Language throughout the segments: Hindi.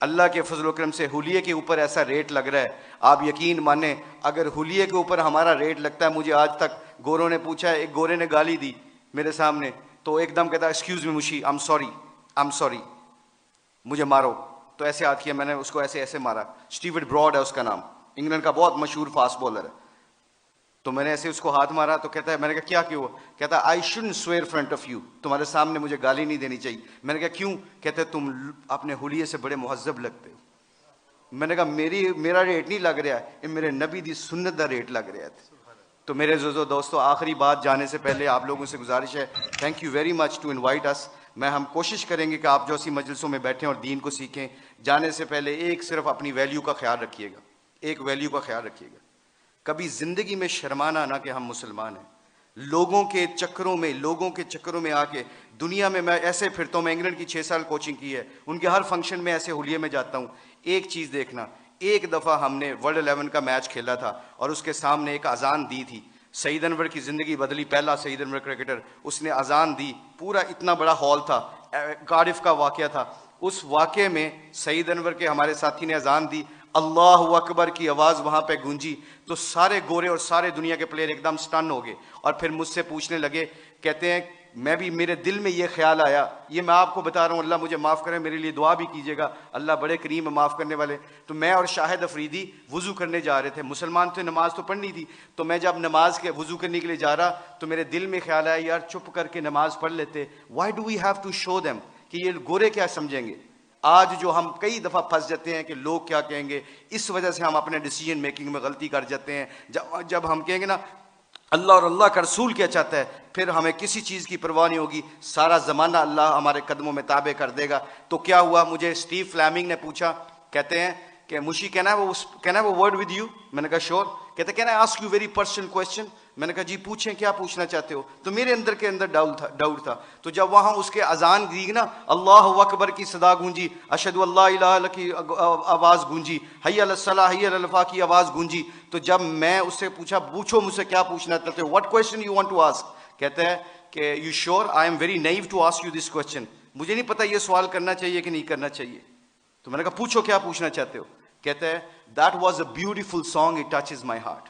अल्लाह के फजल करम से हुलिये के ऊपर ऐसा रेट लग रहा है, आप यकीन माने अगर हुलिये के ऊपर हमारा रेट लगता है। मुझे आज तक गोरों ने पूछा, एक गोरे ने गाली दी मेरे सामने, तो एकदम कहता एक्सक्यूज मी मुशी, आई एम सॉरी, मुझे मारो। तो ऐसे हाथ किया, मैंने उसको ऐसे ऐसे मारा। स्टीवर्ट ब्रॉड है उसका नाम, इंग्लैंड का बहुत मशहूर फास्ट बॉलर है। तो मैंने ऐसे उसको हाथ मारा, तो कहता है, मैंने कहा क्या क्यों? कहता है I shouldn't swear front of you, तुम्हारे सामने मुझे गाली नहीं देनी चाहिए। मैंने कहा क्यों? कहते हैं तुम अपने हुलिये से बड़े मुहज्जब लगते हो। मैंने कहा मेरा रेट नहीं लग रहा है, ये मेरे नबी दी सुन्नत का रेट लग रहा है। तो मेरे दोस्तों, आखिरी बात जाने से पहले आप लोगों से गुजारिश है, thank you very much to invite us. हम कोशिश करेंगे कि आप जो सी मजलिसों में बैठें और दीन को सीखें। जाने से पहले एक सिर्फ अपनी वैल्यू का ख्याल रखिएगा, एक वैल्यू का ख्याल रखिएगा, कभी जिंदगी में शर्माना ना कि हम मुसलमान हैं। लोगों के चक्करों में आके दुनिया में मैं ऐसे फिरता हूँ। मैं इंग्लैंड की 6 साल कोचिंग की है, उनके हर फंक्शन में ऐसे हुलिये में जाता हूँ। एक चीज़ देखना, एक दफ़ा हमने वर्ल्ड 11 का मैच खेला था और उसके सामने एक अजान दी थी। सईद अनवर की ज़िंदगी बदली, पहला सईद अनवर क्रिकेटर, उसने अजान दी, पूरा इतना बड़ा हॉल था, कार्डिफ का वाक़या था। उस वाक़े में सईद अनवर के हमारे साथी ने अजान दी, अल्लाह अकबर की आवाज़ वहाँ पे गूंजी, तो सारे गोरे और सारे दुनिया के प्लेयर एकदम स्टन हो गए और फिर मुझसे पूछने लगे। कहते हैं मैं भी, मेरे दिल में ये ख्याल आया, ये मैं आपको बता रहा हूँ, अल्लाह मुझे माफ़ करें, मेरे लिए दुआ भी कीजिएगा, अल्लाह बड़े करीम है माफ़ करने वाले। तो मैं और शाहिद अफरीदी वज़ू करने जा रहे थे, मुसलमान थे, नमाज तो पढ़नी थी। तो मैं जब नमाज के वज़ू करने के लिए जा रहा, तो मेरे दिल में ख्याल आया, यार चुप करके नमाज पढ़ लेते, why do we have to show them कि ये गोरे क्या समझेंगे। आज जो हम कई दफ़ा फंस जाते हैं कि लोग क्या कहेंगे, इस वजह से हम अपने डिसीजन मेकिंग में गलती कर जाते हैं। जब हम कहेंगे ना अल्लाह और अल्लाह का रसूल क्या चाहता है, फिर हमें किसी चीज़ की परवाह नहीं होगी, सारा ज़माना अल्लाह हमारे कदमों में ताबे कर देगा। तो क्या हुआ, मुझे स्टीव फ्लैमिंग ने पूछा, कहते हैं कि मुशी कहना है वो वर्ड विद यू। मैंने कहा श्योर। कहते can I ask you very personal question. मैंने कहा जी पूछें, क्या पूछना चाहते हो। तो मेरे अंदर के अंदर डाउट था। तो जब वहाँ उसके अजान दी ना, अल्लाह अकबर की सदा गूंजी, अशहदु अल्ला इलाहा इल्लल्लाह की आवाज़ गूंजी, हय्या अलस सलाह हय्या अलल फलाह की आवाज़ गूंजी, तो जब मैं उससे पूछा, पूछो मुझसे क्या पूछना चाहते हो, what question you want to ask. कहता है कि you sure, I am very naive to ask you this question, मुझे नहीं पता ये सवाल करना चाहिए कि नहीं करना चाहिए। तो मैंने कहा पूछो क्या पूछना चाहते हो। कहता है that was a beautiful song, it touches my heart.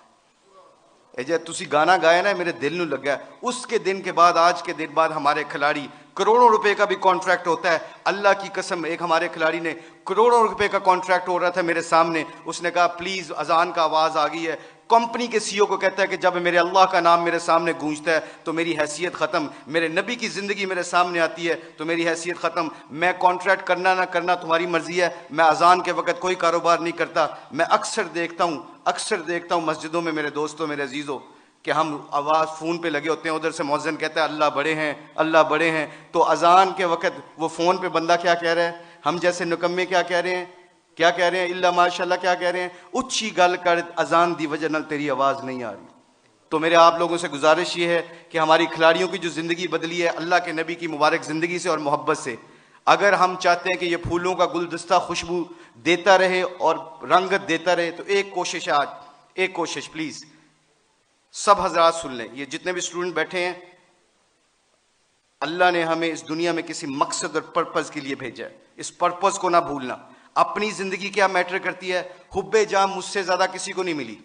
जे तुसी गाना गाया ना, मेरे दिल में लगा। उसके दिन के बाद, आज के दिन बाद हमारे खिलाड़ी, करोड़ों रुपए का भी कॉन्ट्रैक्ट होता है, अल्लाह की कसम। एक हमारे खिलाड़ी ने करोड़ों रुपए का कॉन्ट्रैक्ट हो रहा था मेरे सामने, उसने कहा प्लीज अजान का आवाज आ गई है। कंपनी के सीईओ को कहता है कि जब मेरे अल्लाह का नाम मेरे सामने गूंजता है तो मेरी हैसियत खत्म, मेरे नबी की जिंदगी मेरे सामने आती है तो मेरी हैसियत खत्म। मैं कॉन्ट्रैक्ट करना ना करना तुम्हारी मर्जी है, मैं अजान के वक्त कोई कारोबार नहीं करता। मैं अक्सर देखता हूँ मस्जिदों में मेरे दोस्तों, मेरे अजीजों, कि हम आवाज़ फ़ोन पे लगे होते हैं, उधर से मौज़िन कहता है अल्लाह बड़े हैं, अल्लाह बड़े हैं। तो अजान के वक्त वो फ़ोन पे बंदा क्या कह रहा है, हम जैसे निकम्मे क्या कह रहे हैं, इल्ला माशाल्लाह क्या कह रहे हैं, उच्ची गल कर अजान दी वजह नाल तेरी आवाज़ नहीं आ रही। तो मेरे आप लोगों से गुजारिश ये है कि हमारी खिलाड़ियों की जो ज़िंदगी बदली है अल्लाह के नबी की मुबारक ज़िंदगी से और मोहब्बत से, अगर हम चाहते हैं कि ये फूलों का गुलदस्ता खुशबू देता रहे और रंगत देता रहे, तो एक कोशिश है आज, एक कोशिश प्लीज़ सब हजरात सुन लें, ये जितने भी स्टूडेंट बैठे हैं, अल्लाह ने हमें इस दुनिया में किसी मकसद और पर्पज़ के लिए भेजा है। इस पर्पज़ को ना भूलना। अपनी ज़िंदगी क्या मैटर करती है, हुब्बे जान मुझसे ज़्यादा किसी को नहीं मिली,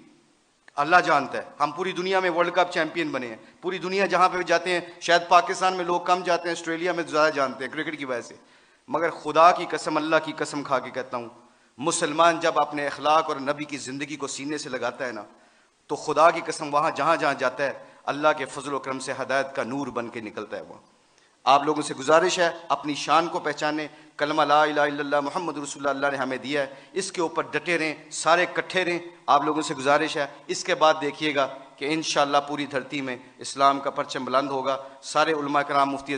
अल्लाह जानता है। हम पूरी दुनिया में वर्ल्ड कप चैंपियन बने हैं, पूरी दुनिया जहाँ पे भी जाते हैं, शायद पाकिस्तान में लोग कम जाते हैं, ऑस्ट्रेलिया में ज़्यादा जानते हैं क्रिकेट की वजह से। मगर खुदा की कसम, अल्लाह की कसम खा के कहता हूँ, मुसलमान जब अपने अखलाक और नबी की ज़िंदगी को सीने से लगाता है ना, तो खुदा की कसम वहाँ जहाँ जहाँ जाता है अल्लाह के फजल व करम से हदायत का नूर बन के निकलता है। वो आप लोगों से गुजारिश है, अपनी शान को पहचाने, कलमा ला इलाहा इल्लल्लाह मुहम्मद रसूलुल्लाह अल्लाह ने हमें दिया है, इसके ऊपर डटे रहें, सारे इकट्ठे रहें। आप लोगों से गुजारिश है, इसके बाद देखिएगा कि इंशाअल्लाह पूरी धरती में इस्लाम का परचम बुलंद होगा। सारे उलमा कराम, मुफ्ती